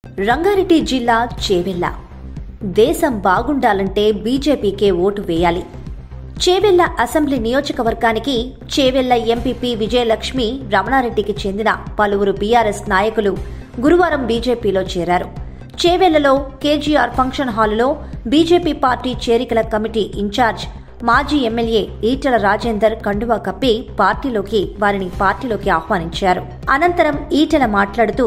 రంగారెడ్డి జిల్లా చేవెళ్ల. దేశం బాగుండాలంటే బీజేపీకే ఓటు వేయాలి. చేవెళ్ల అసెంబ్లీ నియోజకవర్గానికి చేవెళ్ల ఎంపీపీ విజయలక్ష్మి రమణారెడ్డికి చెందిన పలువురు బీఆర్ఎస్ నాయకులు గురువారం బీజేపీలో చేరారు. చేవెళ్లలో కేజీఆర్ ఫంక్షన్ హాలులో బీజేపీ పార్టీ చేరికల కమిటీ ఇన్ఛార్జ్ మాజీ ఎమ్మెల్యే ఈటెల రాజేందర్ కండువా కప్పి వారిని పార్టీలోకి ఆహ్వానించారు. అనంతరం ఈటెల మాట్లాడుతూ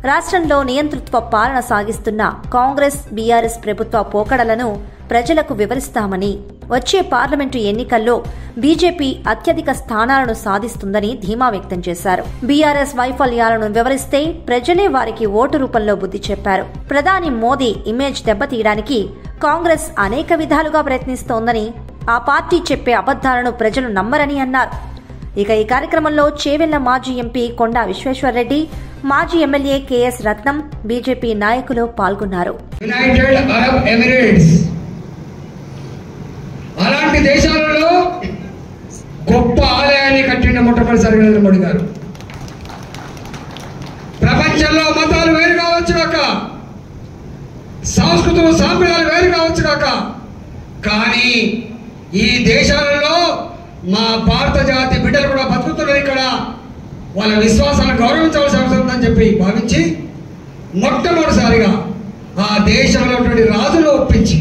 రాష్ట్రంలో నియంతృత్వ పాలన సాగిస్తున్న కాంగ్రెస్ బీఆర్ఎస్ ప్రభుత్వ పోకడలను ప్రజలకు వివరిస్తామని, వచ్చే పార్లమెంటు ఎన్నికల్లో బీజేపీ అత్యధిక స్థానాలను సాధిస్తుందని ధీమా వ్యక్తం చేశారు. బీఆర్ఎస్ వైఫల్యాలను వివరిస్తే ప్రజలే వారికి ఓటు రూపంలో బుద్ధి చెప్పారు. ప్రధాని మోదీ ఇమేజ్ దెబ్బతీయడానికి కాంగ్రెస్ అనేక విధాలుగా ప్రయత్నిస్తోందని, ఆ పార్టీ చెప్పే అబద్దాలను ప్రజలు నమ్మరని అన్నారు. ఇక ఈ కార్యక్రమంలో చేవెళ్ల మాజీ ఎంపీ కొండా విశ్వేశ్వర్రెడ్డి, మాజీ ఎమ్మెల్యే కేఎస్ రత్నం, బీజేపీ నాయకులు పాల్గొన్నారు. యునైటెడ్ అరబ్ ఎమిరేట్స్ అలాంటి దేశాలలో గొప్ప ఆలయాన్ని కట్టిన మొట్టమొదటిసారి నరేంద్ర మోడీ గారు. ప్రపంచంలో మతాలు వేరు కావచ్చు కాక, సంస్కృతులు సాంప్రదాయాలు వేరు కావచ్చు కాక, కానీ ఈ దేశాలలో మా భారత జాతి బిడ్డలు కూడా బతుకుతున్నారు. ఇక్కడ వాళ్ళ విశ్వాసాలను గౌరవించవలసిన అవసరం ఉందని చెప్పి భావించి మొట్టమొదటిసారిగా ఆ దేశంలో రాజులు ఒప్పించి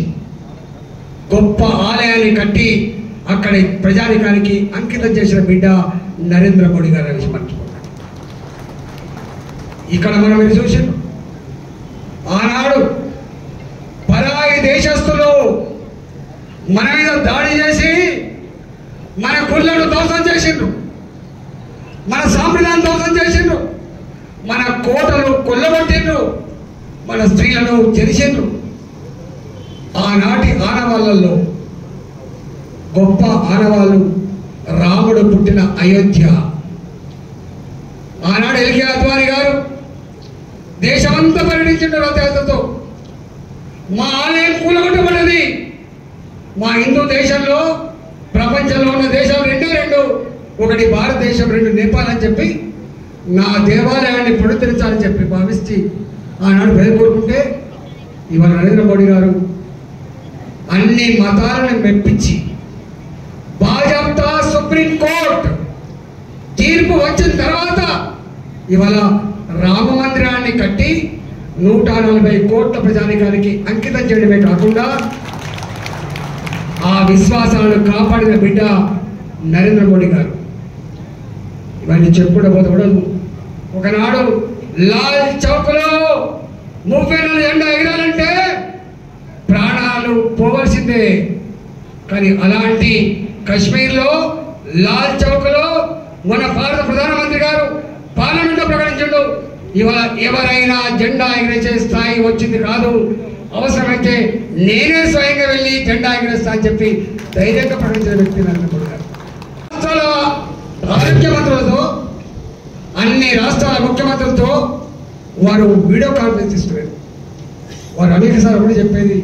గొప్ప ఆలయాన్ని కట్టి అక్కడి ప్రజానికానికి అంకితం చేసిన బిడ్డ నరేంద్ర మోడీ గారు అని మర్చిపోతారు. ఇక్కడ మనం ఇది చూసి ఆనాడు పరాయి దేశస్తులు మన మీద దాడి చేసి మన గుళ్ళను ధ్వంసం చేసిండ్రు, మన సాంప్రదాయాన్ని ధ్వంసం చేసిండ్రు, మన కోటలు కొల్లగొట్టిండ్రు, మన స్త్రీలను చెరిసిండ్రు. ఆనాటి ఆనవాళ్ళల్లో గొప్ప ఆనవాళ్ళు రాముడు పుట్టిన అయోధ్య. ఆనాడు ఎల్కే అద్వానీ గారు దేశమంతా పర్యటించిండ్రు రథయాత్రతో. మా ఆలయం కూలగొట్టబడ్డది. మా హిందూ దేశంలో ప్రపంచంలో ఉన్న దేశాలు రెండు, ఒకటి భారతదేశం, రెండు నేపాల్ అని చెప్పి నా దేవాలయాన్ని పునరుద్ధరించాలని చెప్పి భావించి ఆనాడు ప్రజలు కోరుకుంటే, ఇవాళ నరేంద్ర మోడీ గారు అన్ని మతాలను మెప్పించి బాజప్తా సుప్రీంకోర్టు తీర్పు వచ్చిన తర్వాత ఇవాళ రామ మందిరాన్ని కట్టి 140 కోట్ల ప్రజానికానికి అంకితం చేయడమే కాకుండా ఆ విశ్వాసాలను కాపాడిన బిడ్డ నరేంద్ర మోడీ గారు. ఇవన్నీ చెప్పుకోవడం కూడా ఒకనాడు లాల్ చౌక్ లో 34 జెండా ఎగరాలంటే ప్రాణాలు పోవలసిందే. కానీ అలాంటి కశ్మీర్లో లాల్ చౌక్ లో మన భారత ప్రధానమంత్రి గారు పార్లమెంట్లో ప్రకటించాడు, ఇవాళ ఎవరైనా జెండా ఎగరేసే స్థాయి వచ్చింది కాదు, అవసరమైతే నేనే స్వయంగా వెళ్ళి జెండా ఎగరేస్తా అని చెప్పి ధైర్యంగా ప్రకటించిన వ్యక్తి నరేంద్ర మోడీ గారు. రాష్ట్రాల ఆరోగ్య మంత్రులతో, అన్ని రాష్ట్రాల ముఖ్యమంత్రులతో వారు వీడియో కాన్ఫరెన్స్ ఇస్తున్నారు. వారు అనేకసార్లు కూడా చెప్పేది,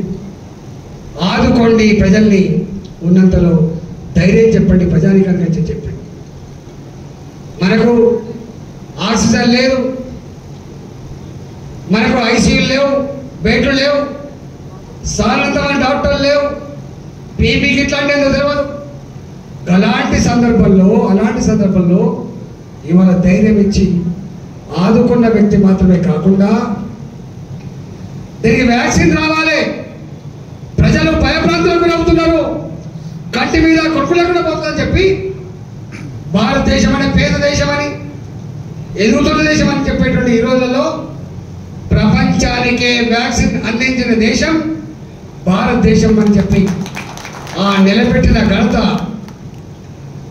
ఆదుకోండి ప్రజల్ని, ఉన్నంతలో ధైర్యం చెప్పండి ప్రజానికానికి అని చెప్పండి. మనకు ఆక్సిజన్ లేదు, మనకు ఐసీయూలు లేవు, బెడ్లు లేవు, సాధారణమైన డాక్టర్లు లేవు, పీపీకి ఇట్లాంటి తెలియదు. అలాంటి సందర్భంలో ఇవాళ ధైర్యం ఇచ్చి ఆదుకున్న వ్యక్తి మాత్రమే కాకుండా దీనికి వ్యాక్సిన్ రావాలి. ప్రజలు భయప్రాంతాలకు గురవుతున్నారు, కంటి మీద కొడుకులకు కూడా పోతుందని చెప్పి భారతదేశం అనే పేద దేశం అని, ఎదుగుతున్న దేశం అని చెప్పేటువంటి ఈ రోజుల్లో ప్రపంచానికే వ్యాక్సిన్ అందించిన దేశం భారతదేశం అని చెప్పి ఆ నిలబెట్టిన ఘనత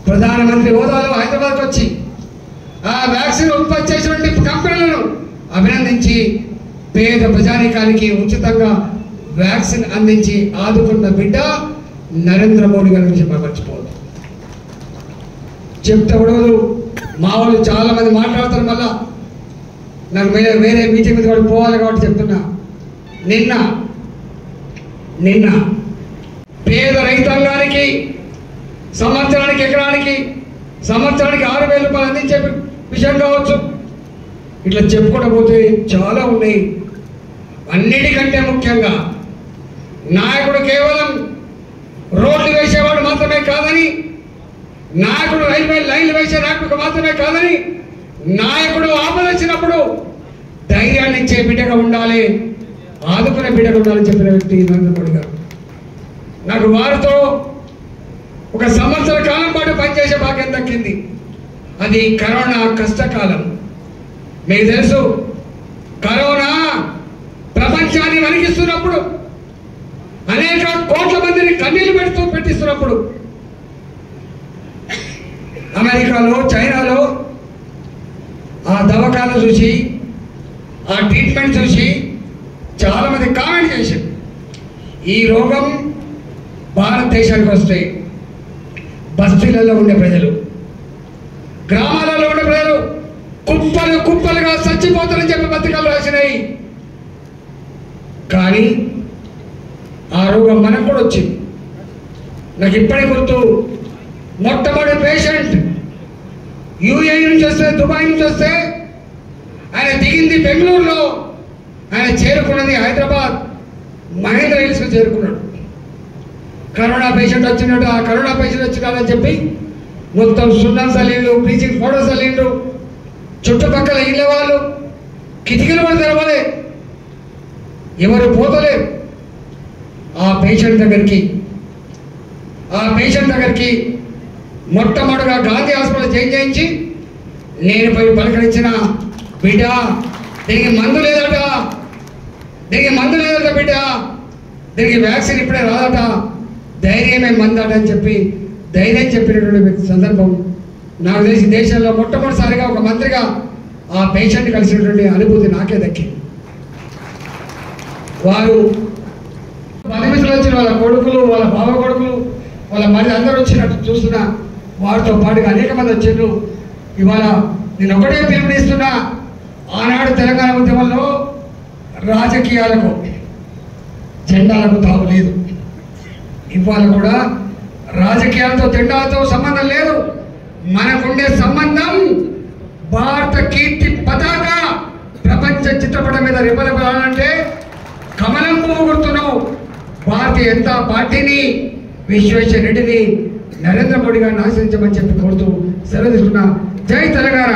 ప్రధానమంత్రి హోదాలో హైదరాబాద్కి వచ్చి ఆ వ్యాక్సిన్ ఉత్పత్తి చేసినటువంటి కంపెనీలను అభినందించి పేద ప్రజానికానికి ఉచితంగా వ్యాక్సిన్ అందించి ఆదుకున్న బిడ్డ నరేంద్ర మోడీ గారి విషయం మర్చిపోవద్దు. చెప్తే ఉడవదు. మా వాళ్ళు చాలా మంది మాట్లాడతారు, మళ్ళా నాకు వేరే మీటింగ్ మీద కూడా పోవాలి కాబట్టి చెప్తున్నా. నిన్న పేద రైతాంగానికి సంవత్సరానికి ఎకరానికి 6,000 రూపాయలు అందించే విషయం కావచ్చు. ఇట్లా చెప్పుకుంటూ పోతే చాలా ఉన్నాయి. అన్నిటికంటే ముఖ్యంగా నాయకుడు కేవలం రోడ్లు వేసేవాడు మాత్రమే కాదని, నాయకుడు రైల్వే లైన్లు వేసే నాయకుడు మాత్రమే కాదని, నాయకుడు ఆపద వచ్చినప్పుడు ధైర్యాన్ని ఇచ్చే బిడ్డగా ఉండాలి, ఆదుకునే బిడ్డగా ఉండాలని చెప్పిన వ్యక్తి నరేంద్ర మోడీ గారు. నాకు వారితో 1 సంవత్సర కాలం పాటు పనిచేసే భాగ్యం దక్కింది. అది కరోనా కష్టకాలం. మీకు తెలుసు, కరోనా ప్రపంచాన్ని వణికిస్తున్నప్పుడు, అనేక కోట్ల మందిని కన్నీళ్లు పెట్టిస్తున్నప్పుడు అమెరికాలో, చైనాలో ఆ దవాఖాన చూసి, ఆ ట్రీట్మెంట్ చూసి చాలా మంది కామెంట్ చేశారు, ఈ రోగం భారతదేశానికి వస్తే బస్తీలలో ఉండే ప్రజలు, గ్రామాలలో ఉండే ప్రజలు కుప్పలు కుప్పలుగా చచ్చిపోతారని చెప్పి పత్రికలు రాసినాయి. కానీ ఆ రోగం మనకు కూడా వచ్చింది. నాకు ఇప్పటికి గుర్తు, మొట్టమొదటి పేషెంట్ యూఏఈ నుంచి వస్తే, దుబాయ్ నుంచి వస్తే, ఆయన దిగింది బెంగళూరులో, ఆయన చేరుకున్నది హైదరాబాద్ మహేంద్ర హిల్స్కి చేరుకున్నాడు. కరోనా పేషెంట్ వచ్చినట్టు, ఆ కరోనా పేషెంట్ వచ్చినాడని చెప్పి మొత్తం సున్నం సలీన్లు, బ్లీచింగ్ పౌడర్ సలీన్లు, చుట్టుపక్కల ఇళ్ళ వాళ్ళు కిటికీలు కూడా తెరవలే, ఎవరు పోతలేరు. ఆ పేషెంట్ దగ్గరికి మొట్టమొదటిగా గాంధీ హాస్పిటల్ చేంజ్ చేయించి నేను పోయి పలకరించిన, బిడ్డ దీనికి మందు లేదట, బిడ్డ దీనికి వ్యాక్సిన్ ఇప్పుడే రాదట, ధైర్యమే మందట అని చెప్పి ధైర్యం చెప్పినటువంటి సందర్భం నాకు తెలిసి దేశంలో మొట్టమొదటిసారిగా ఒక మంత్రిగా ఆ పేషెంట్ కలిసినటువంటి అనుభూతి నాకే దక్కింది. వారు బంధుమిత్రులు వచ్చిన వాళ్ళ కొడుకులు, వాళ్ళ బావ కొడుకులు, వాళ్ళ మరి అందరూ వచ్చినట్టు చూస్తున్నా, వారితో పాటుగా అనేక మంది వచ్చారు. ఇవాళ నేను ఒకటే పిలుపునిస్తున్నా, ఆనాడు తెలంగాణ ఉద్యమంలో రాజకీయాలకు, జెండాలకు తావు లేదు. ఇవాళ కూడా రాజకీయాలతో, జెండాలతో సంబంధం లేదు. మనకుండే సంబంధం భారత కీర్తి పతాక ప్రపంచ చిత్రపటం మీద రెపరెపలాలంటే కమలం పువ్వు గుర్తున్నావు భారతీయ జనతా పార్టీని, విశ్వేశ్వర రెడ్డిని, నరేంద్ర మోడీ గారిని ఆశ్రయించమని చెప్పి కోరుతూ సెలవు తీసుకున్నా. జై తెలంగాణ.